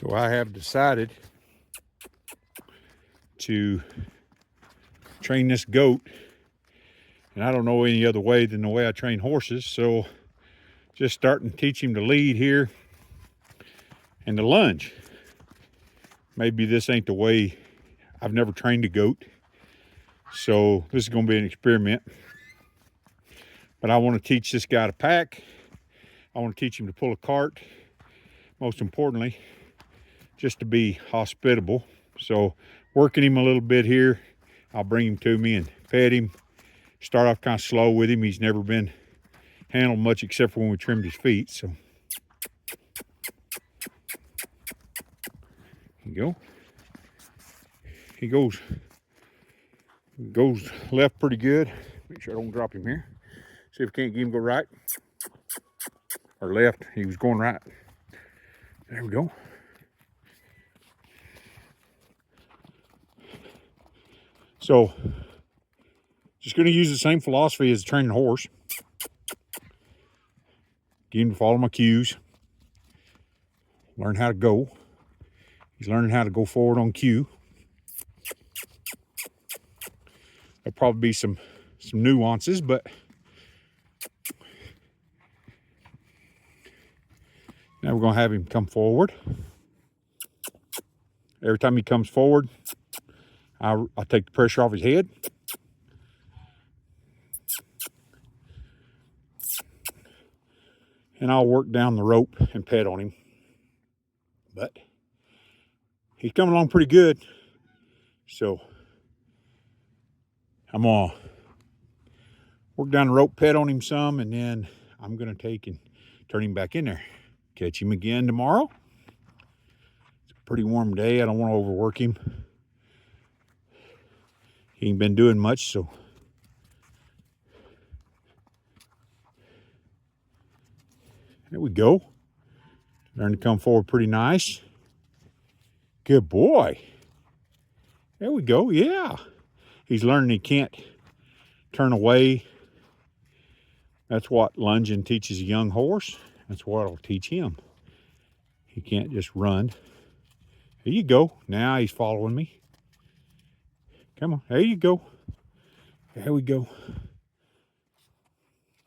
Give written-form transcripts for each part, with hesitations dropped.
So I have decided to train this goat, and I don't know any other way than the way I train horses, so just starting to teach him to lead here and to lunge. Maybe this ain't the way. I've never trained a goat, so this is going to be an experiment. But I want to teach this guy to pack. I want to teach him to pull a cart. Most importantly, just to be hospitable. So working him a little bit here. I'll bring him to me and pet him. Start off kind of slow with him. He's never been handled much except for when we trimmed his feet. So here you go. He goes left pretty good. Make sure I don't drop him here. See if I can't get him to go right or left. He was going right. There we go. So, just going to use the same philosophy as training a horse. Get him to follow my cues. Learn how to go. He's learning how to go forward on cue. There'll probably be some nuances, but now we're going to have him come forward. Every time he comes forward, I take the pressure off his head. And I'll work down the rope and pet on him. But he's coming along pretty good. So I'm going to work down the rope, pet on him some, and then I'm going to take and turn him back in there. Catch him again tomorrow. It's a pretty warm day. I don't want to overwork him. He ain't been doing much, so there we go. Learn to come forward pretty nice. Good boy. There we go, yeah. He's learning he can't turn away. That's what lunging teaches a young horse. That's what I'll teach him. He can't just run. There you go. Now he's following me. Come on, there you go. There we go.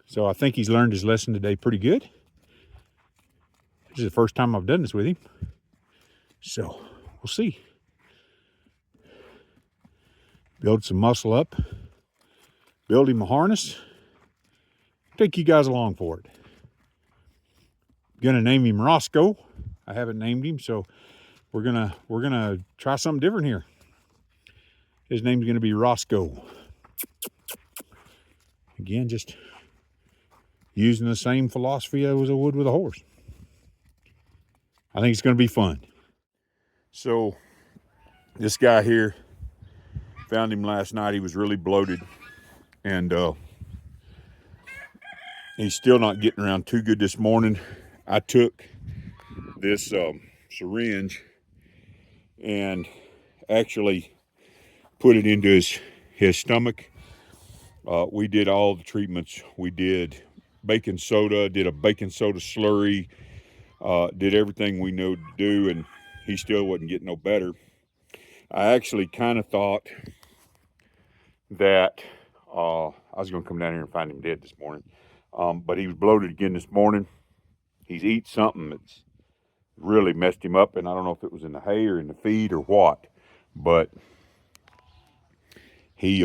So I think he's learned his lesson today pretty good. This is the first time I've done this with him. So we'll see. Build some muscle up. Build him a harness. Take you guys along for it. Gonna name him Roscoe. I haven't named him, so we're gonna try something different here. His name's gonna be Roscoe. Again, just using the same philosophy as I would with a horse. I think it's gonna be fun. So this guy here, found him last night. He was really bloated, and he's still not getting around too good this morning. I took this syringe and actually put it into his stomach. We did all the treatments. We did baking soda, did a baking soda slurry, did everything we knew to do, and he still wasn't getting no better. I actually kind of thought that I was going to come down here and find him dead this morning. But he was bloated again this morning. He's eat something that's really messed him up, and I don't know if it was in the hay or in the feed or what, but he's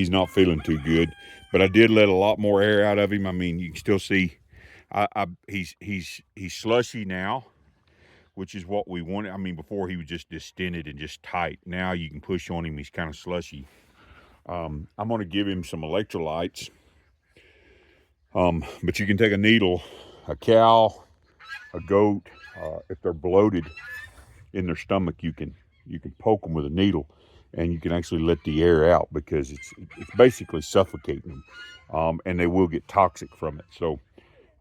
not feeling too good. But I did let a lot more air out of him. I mean, you can still see he's slushy now, which is what we wanted. I mean, before he was just distended and just tight. Now you can push on him. He's kind of slushy. I'm going to give him some electrolytes. But you can take a needle, a cow, a goat, if they're bloated in their stomach, you can poke them with a needle, and you can actually let the air out, because it's basically suffocating them, and they will get toxic from it. So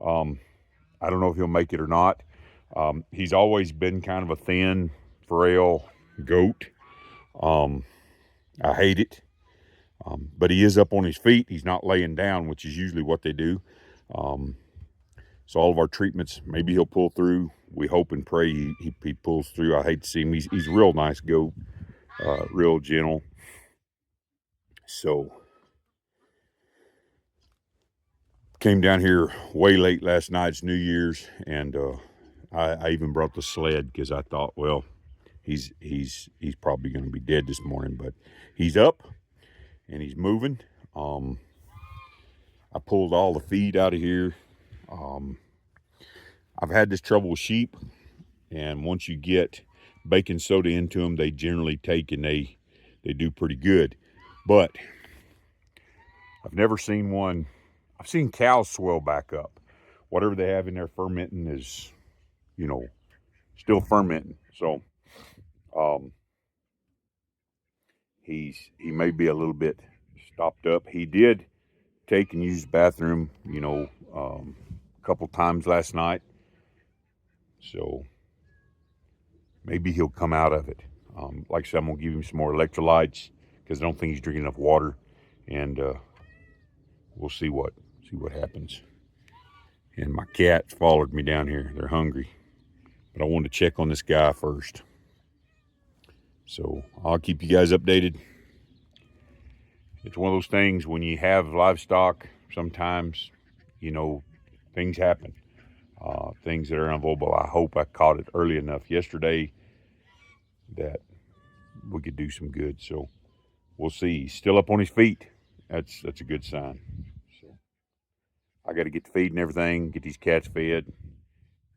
I don't know if he'll make it or not. He's always been kind of a thin, frail goat. I hate it. But he is up on his feet. He's not laying down, which is usually what they do. So all of our treatments, maybe he'll pull through, we hope and pray he pulls through. I hate to see him. He's a real nice goat, real gentle. So came down here way late last night. It's New Year's, and I even brought the sled because I thought, well, he's probably going to be dead this morning, but he's up and he's moving. I pulled all the feed out of here. I've had this trouble with sheep, and once you get baking soda into them, they generally take and they do pretty good. But I've never seen one. I've seen cows swell back up. Whatever they have in there fermenting is, you know, still fermenting. So he may be a little bit stopped up. He did take and use the bathroom, you know, a couple times last night. So maybe he'll come out of it. Like I said, I'm gonna give him some more electrolytes because I don't think he's drinking enough water, and we'll see what happens. And my cats followed me down here. They're hungry, but I wanted to check on this guy first. So I'll keep you guys updated. It's one of those things when you have livestock, sometimes, you know, things happen. Things that are unavoidable. I hope I caught it early enough yesterday that we could do some good. So we'll see. He's still up on his feet. That's a good sign. So I got to get the feed and everything, get these cats fed,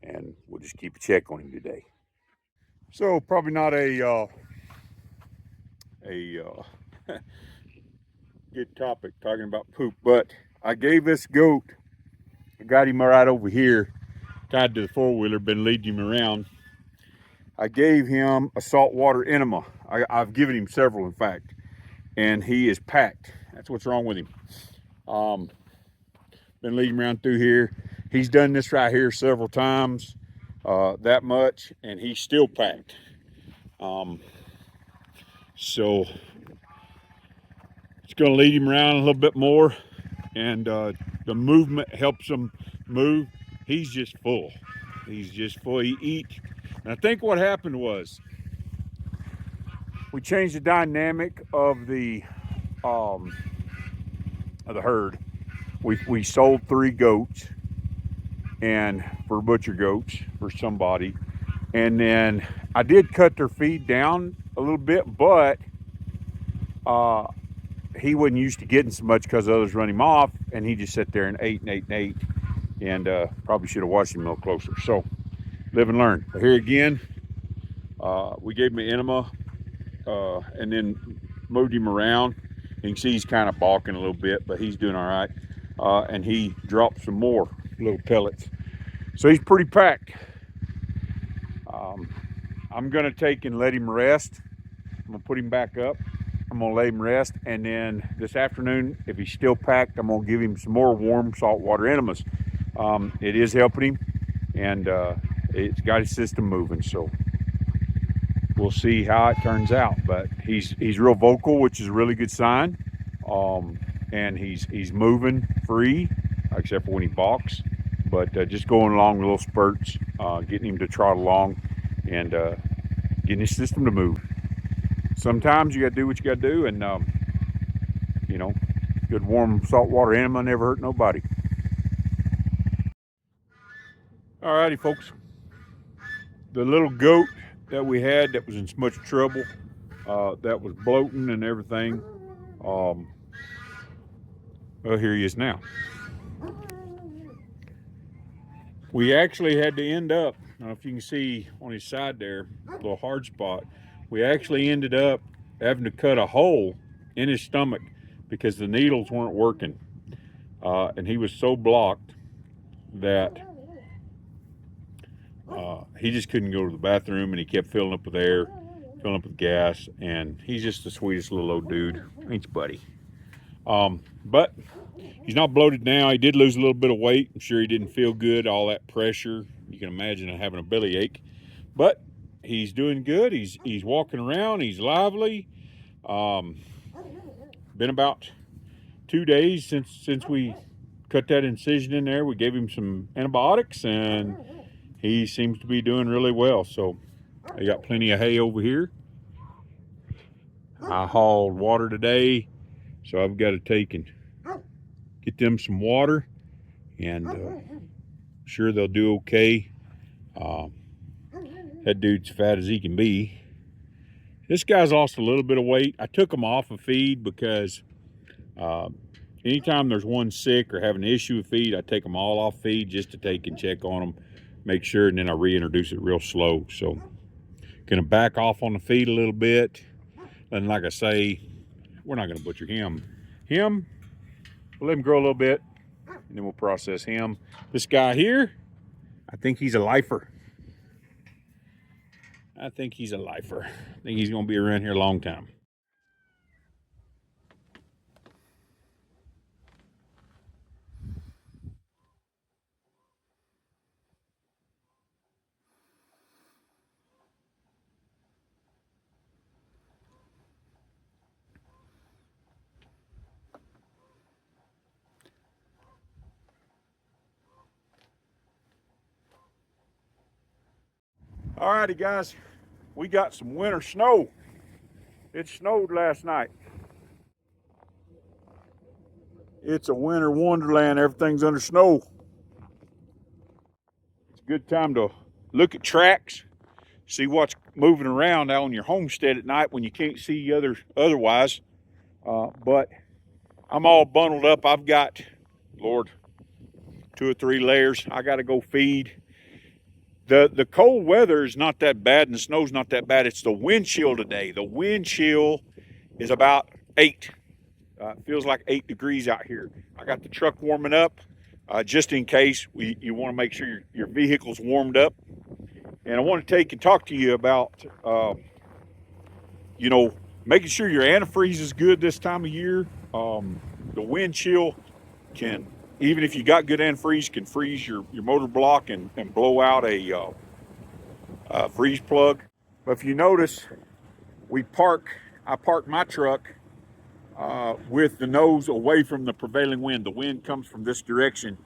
and we'll just keep a check on him today. So probably not a good topic talking about poop, but I gave this goat, I got him right over here, tied to the four-wheeler, been leading him around. I gave him a saltwater enema. I've given him several, in fact, and he is packed. That's what's wrong with him. Been leading him around through here. He's done this right here several times, that much, and he's still packed. So it's going to lead him around a little bit more, and the movement helps him move. He's just full. He's just full. He eats. And I think what happened was we changed the dynamic of the herd. We sold 3 goats, and for butcher goats for somebody, and then I did cut their feed down a little bit, but he wasn't used to getting so much because others run him off, and he just sat there and ate and ate and ate, and probably should have watched him a little closer. So live and learn. But here again, we gave him an enema, and then moved him around. You can see he's kind of balking a little bit, but he's doing all right. And he dropped some more little pellets. So he's pretty packed. I'm gonna take and let him rest. I'm gonna put him back up. I'm gonna let him rest, and then this afternoon, if he's still packed, I'm gonna give him some more warm saltwater enemas. It is helping him, and it's got his system moving. So we'll see how it turns out. But he's real vocal, which is a really good sign. And he's moving free, except for when he balks. But just going along little spurts, getting him to trot along, and getting his system to move. Sometimes you got to do what you got to do, and you know, good warm saltwater enema never hurt nobody. Alrighty, folks. The little goat that we had that was in so much trouble, that was bloating and everything. Well, here he is now. We actually had to end up, I don't know if you can see on his side there, a little hard spot. We actually ended up having to cut a hole in his stomach because the needles weren't working. And he was so blocked that he just couldn't go to the bathroom, and he kept filling up with air, filling up with gas, and he's just the sweetest little old dude. Thanks, buddy. But he's not bloated now. He did lose a little bit of weight. I'm sure he didn't feel good, all that pressure. You can imagine having a bellyache. But he's doing good. He's walking around. He's lively. Been about 2 days since we cut that incision in there. We gave him some antibiotics, and he seems to be doing really well. So I got plenty of hay over here. I hauled water today, so I've got to take and get them some water, and sure they'll do okay. That dude's fat as he can be. This guy's lost a little bit of weight. I took him off of feed because anytime there's one sick or having an issue with feed, I take them all off feed just to take and check on them, make sure, and then I reintroduce it real slow. So gonna back off on the feed a little bit. And like I say, we're not gonna butcher him. We'll let him grow a little bit, and then we'll process him. This guy here, I think he's a lifer. I think he's gonna be around here a long time. All righty, guys, we got some winter snow. It snowed last night. It's a winter wonderland. Everything's under snow. It's a good time to look at tracks, see what's moving around out on your homestead at night when you can't see otherwise. But I'm all bundled up. I've got, Lord, 2 or 3 layers. I got to go feed. The cold weather is not that bad and the snow's not that bad. It's the wind chill today. The wind chill is about 8. Feels like 8 degrees out here. I got the truck warming up just in case you want to make sure your vehicle's warmed up. And I want to take and talk to you about, making sure your antifreeze is good this time of year. The wind chill can, even if you got good antifreeze, can freeze your motor block and blow out a freeze plug. But if you notice, I park my truck with the nose away from the prevailing wind. The wind comes from this direction,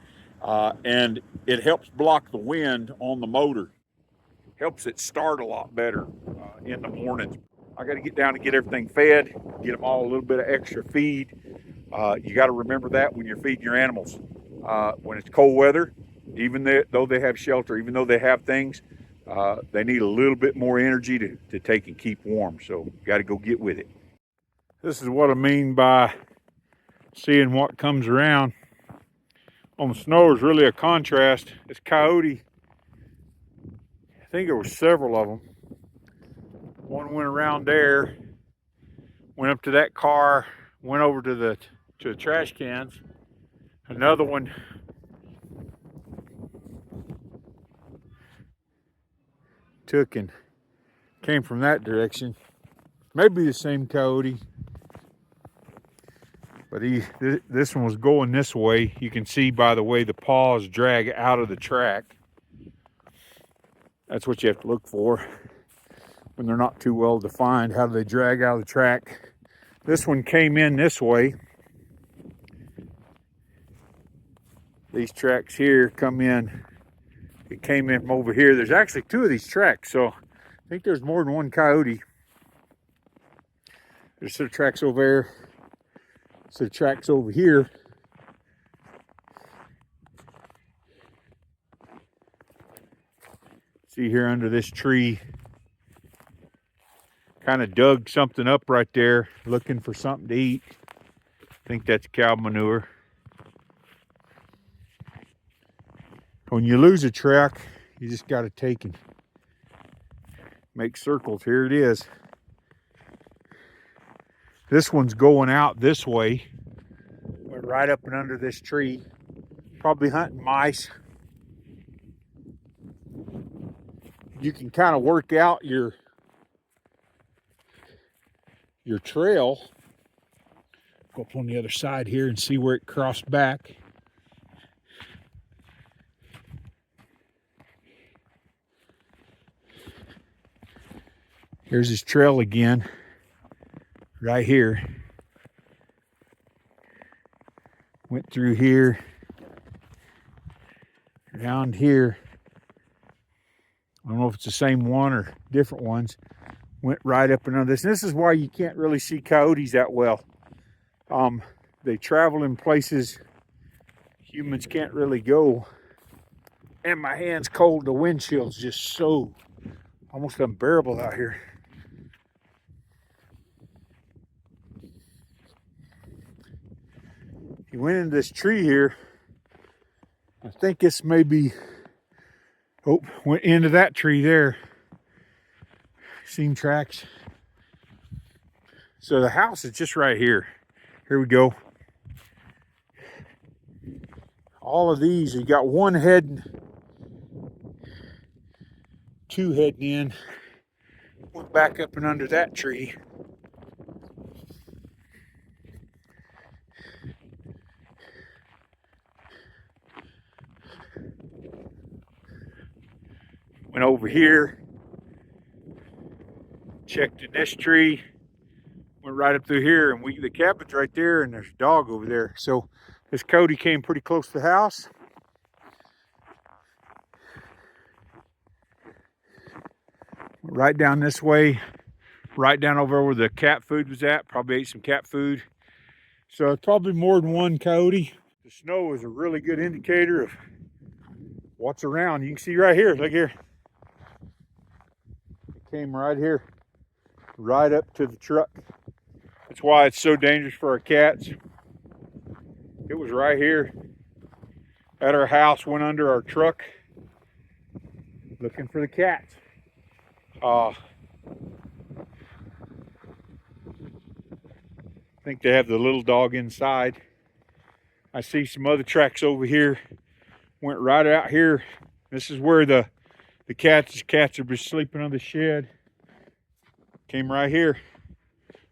and it helps block the wind on the motor. Helps it start a lot better in the mornings. I got to get down and get everything fed, get them all a little bit of extra feed. You got to remember that when you're feeding your animals. When it's cold weather, even though they have shelter, even though they have things, they need a little bit more energy to take and keep warm. So you got to go get with it. This is what I mean by seeing what comes around. On the snow is really a contrast. This coyote, I think there were several of them. One went around there, went up to that car, went over to the trash cans. Another one took and came from that direction. Maybe the same coyote, but this one was going this way. You can see by the way the paws drag out of the track. That's what you have to look for when they're not too well defined. How do they drag out of the track? This one came in this way. These tracks here come in. It came in from over here. There's actually 2 of these tracks, so I think there's more than one coyote. There's a set of tracks over there. Set of tracks over here. See here under this tree. Kind of dug something up right there, looking for something to eat. I think that's cow manure. When you lose a track, you just got to take and make circles. Here it is. This one's going out this way. Went right up and under this tree. Probably hunting mice. You can kind of work out your trail. Go up on the other side here and see where it crossed back. Here's his trail again, right here. Went through here, around here, I don't know if it's the same one or different ones. Went right up and under this. And this is why you can't really see coyotes that well. They travel in places humans can't really go. And my hand's cold. The windchill's just so almost unbearable out here. He went into this tree here. I think this may be, oh, went into that tree there. Seen tracks. So the house is just right here. Here we go. All of these, you got one heading, two heading in. Went back up and under that tree. Went over here. Checked in this tree. Went right up through here, and the cabin's right there, and there's a dog over there. So this coyote came pretty close to the house. Went right down this way, right down over where the cat food was at. Probably ate some cat food. So it's probably more than one coyote. The snow is a really good indicator of what's around. You can see right here, look here. It came right here, right up to the truck. That's why it's so dangerous for our cats. It was right here at our house, went under our truck, looking for the cats. I think they have the little dog inside. I see some other tracks over here. Went right out here. This is where the cats are just sleeping on the shed. Came right here.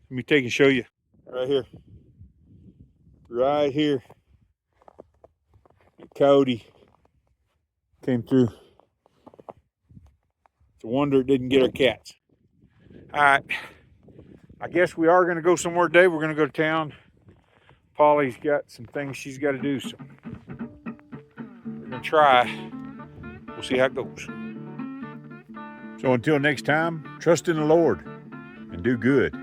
Let me take and show you. Right here. Right here. The coyote came through. It's a wonder it didn't get our cats. All right. I guess we are going to go somewhere today. We're going to go to town. Polly's got some things she's got to do, so we're going to try. We'll see how it goes. So until next time, trust in the Lord and do good.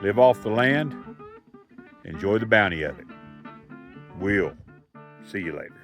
Live off the land. Enjoy the bounty of it. We'll see you later.